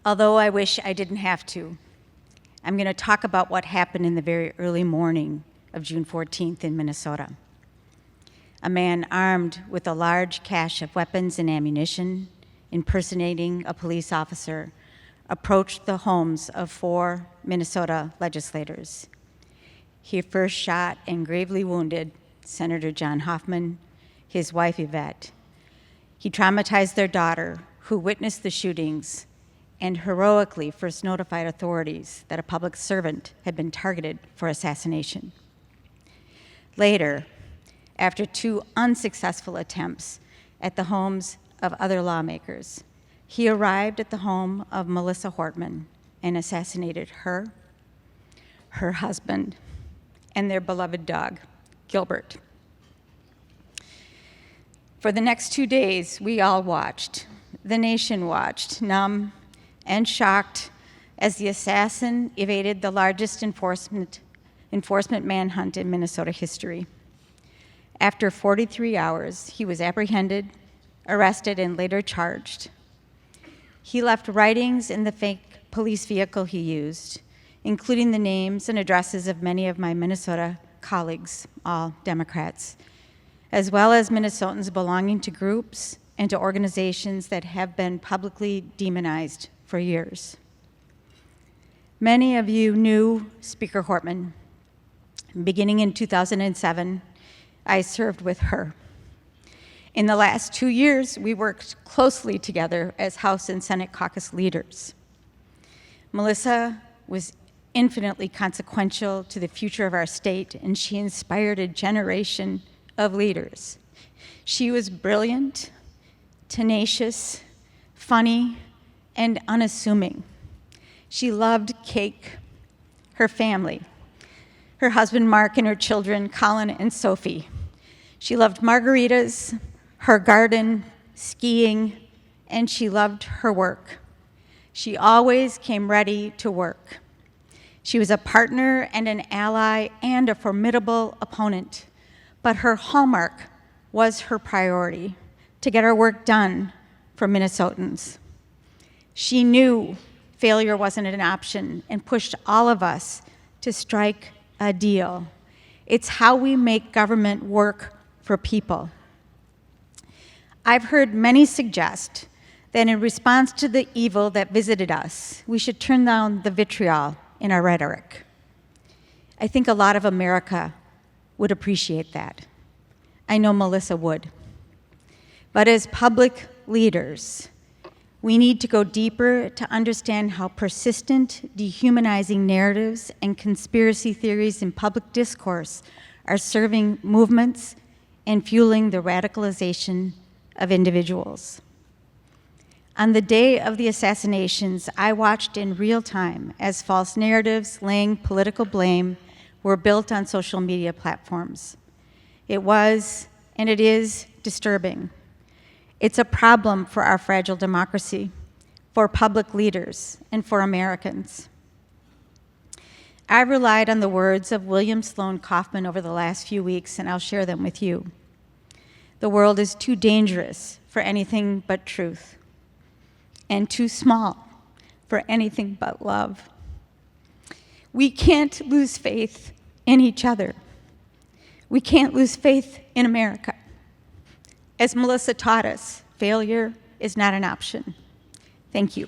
Although I wish I didn't have to, I'm going to talk about what happened in the very early morning of June 14th in Minnesota. A man armed with a large cache of weapons and ammunition, impersonating a police officer, approached the homes of 4 Minnesota legislators. He first shot and gravely wounded Senator John Hortman, his wife Yvette. He traumatized their daughter, who witnessed the shootings and heroically first notified authorities that a public servant had been targeted for assassination. Later, after 2 unsuccessful attempts at the homes of other lawmakers, he arrived at the home of Melissa Hortman and assassinated her, her husband, and their beloved dog, Gilbert. For the next 2 days, we all watched. The nation watched, numb and shocked, as the assassin evaded the largest enforcement manhunt in Minnesota history. After 43 hours, he was apprehended, arrested, and later charged. He left writings in the fake police vehicle he used, including the names and addresses of many of my Minnesota colleagues, all Democrats, as well as Minnesotans belonging to groups and to organizations that have been publicly demonized for years. Many of you knew Speaker Hortman. Beginning in 2007, I served with her. In the last 2 years, we worked closely together as House and Senate caucus leaders. Melissa was infinitely consequential to the future of our state, and she inspired a generation of leaders. She was brilliant, tenacious, funny, and unassuming. She loved cake, her family, her husband Mark, and her children Colin and Sophie. She loved margaritas, her garden, skiing, and she loved her work. She always came ready to work. She was a partner and an ally and a formidable opponent, but her hallmark was her priority, to get our work done for Minnesotans. She knew failure wasn't an option and pushed all of us to strike a deal. It's how we make government work for people. I've heard many suggest that in response to the evil that visited us, we should turn down the vitriol in our rhetoric. I think a lot of America would appreciate that. I know Melissa would. But as public leaders, we need to go deeper to understand how persistent, dehumanizing narratives and conspiracy theories in public discourse are serving movements and fueling the radicalization of individuals. On the day of the assassinations, I watched in real time as false narratives laying political blame were built on social media platforms. It was, and it is, disturbing. It's a problem for our fragile democracy, for public leaders, and for Americans. I relied on the words of William Sloane Kaufman over the last few weeks, and I'll share them with you. The world is too dangerous for anything but truth, and too small for anything but love. We can't lose faith in each other. We can't lose faith in America. As Melissa taught us, failure is not an option. Thank you.